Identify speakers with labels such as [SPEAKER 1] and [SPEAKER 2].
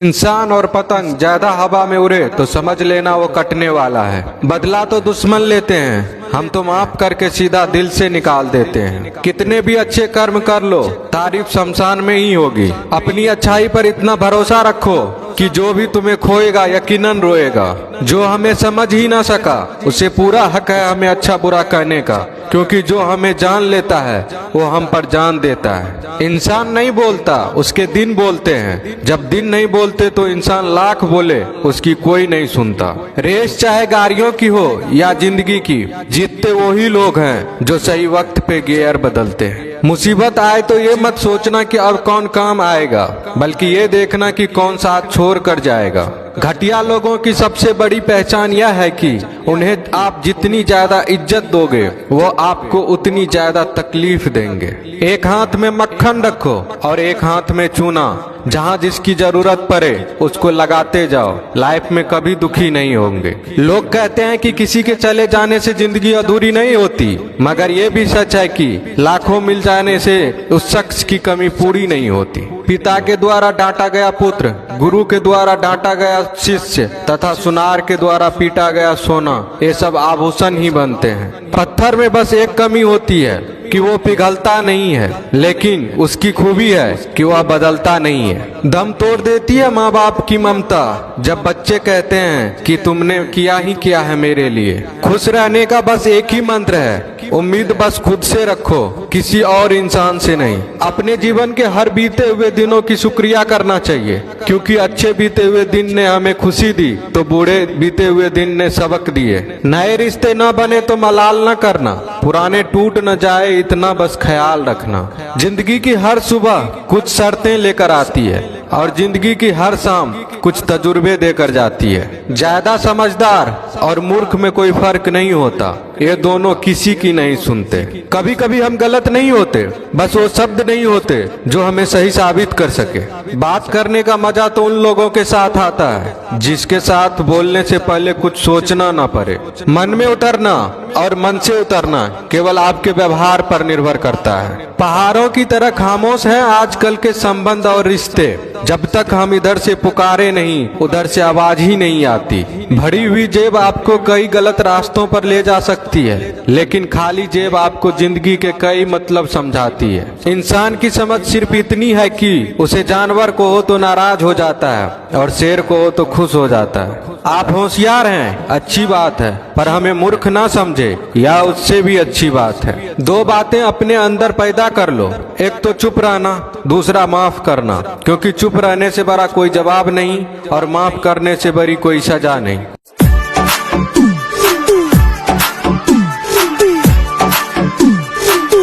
[SPEAKER 1] इंसान और पतंग ज्यादा हवा में उड़े तो समझ लेना वो कटने वाला है। बदला तो दुश्मन लेते हैं, हम तो माफ करके सीधा दिल से निकाल देते हैं। कितने भी अच्छे कर्म कर लो, तारीफ शमशान में ही होगी। अपनी अच्छाई पर इतना भरोसा रखो कि जो भी तुम्हें खोएगा यकीनन रोएगा। जो हमें समझ ही ना सका उसे पूरा हक है हमें अच्छा बुरा कहने का, क्योंकि जो हमें जान लेता है वो हम पर जान देता है। इंसान नहीं बोलता, उसके दिन बोलते हैं। जब दिन नहीं बोलते तो इंसान लाख बोले उसकी कोई नहीं सुनता। रेस चाहे गाड़ियों की हो या जिंदगी की, जीतते वही लोग हैं जो सही वक्त पे गियर बदलते हैं। मुसीबत आए तो ये मत सोचना कि अब कौन काम आएगा, बल्कि ये देखना कि कौन साथ छोड़ कर जाएगा। घटिया लोगों की सबसे बड़ी पहचान यह है कि उन्हें आप जितनी ज्यादा इज्जत दोगे वो आपको उतनी ज्यादा तकलीफ देंगे। एक हाथ में मक्खन रखो और एक हाथ में चूना। जहाँ जिसकी जरूरत पड़े उसको लगाते जाओ, लाइफ में कभी दुखी नहीं होंगे। लोग कहते हैं कि किसी के चले जाने से जिंदगी अधूरी नहीं होती, मगर ये भी सच है कि लाखों मिल जाने से उस शख्स की कमी पूरी नहीं होती। पिता के द्वारा डांटा गया पुत्र, गुरु के द्वारा डांटा गया शिष्य तथा सुनार के द्वारा पीटा गया सोना, ये सब आभूषण ही बनते हैं। पत्थर में बस एक कमी होती है कि वो पिघलता नहीं है, लेकिन उसकी खूबी है कि वह बदलता नहीं है। दम तोड़ देती है माँ बाप की ममता जब बच्चे कहते हैं कि तुमने किया ही क्या है मेरे लिए। खुश रहने का बस एक ही मंत्र है, उम्मीद बस खुद से रखो, किसी और इंसान से नहीं। अपने जीवन के हर बीते हुए दिनों की शुक्रिया करना चाहिए, क्योंकि अच्छे बीते हुए दिन ने हमें खुशी दी तो बूढ़े बीते हुए दिन ने सबक दिए। नए रिश्ते न बने तो मलाल न करना, पुराने टूट न जाए इतना बस ख्याल रखना। जिंदगी की हर सुबह कुछ शर्तें लेकर आती है और जिंदगी की हर शाम कुछ तजुर्बे देकर जाती है। ज्यादा समझदार और मूर्ख में कोई फर्क नहीं होता, ये दोनों किसी की नहीं सुनते। कभी कभी हम गलत नहीं होते, बस वो शब्द नहीं होते जो हमें सही साबित कर सके। बात करने का मजा तो उन लोगों के साथ आता है जिसके साथ बोलने से पहले कुछ सोचना ना पड़े। मन में उतरना और मन से उतरना केवल आपके व्यवहार पर निर्भर करता है। पहाड़ों की तरह खामोश है आजकल के संबंध और रिश्ते। जब तक हम इधर से पुकारे नहीं उधर से आवाज ही नहीं आती। भरी हुई जेब आपको कई गलत रास्तों पर ले जा सकती है, लेकिन खाली जेब आपको जिंदगी के कई मतलब समझाती है। इंसान की समझ सिर्फ इतनी है कि उसे जानवर को हो तो नाराज हो जाता है और शेर को हो तो खुश हो जाता है। आप होशियार हैं, अच्छी बात है, पर हमें मूर्ख ना समझे या उससे भी अच्छी बात है। दो बातें अपने अंदर पैदा कर लो, एक तो चुप रहना, दूसरा माफ करना, क्योंकि चुप रहने से बड़ा कोई जवाब नहीं और माफ करने से बड़ी कोई सजा नहीं।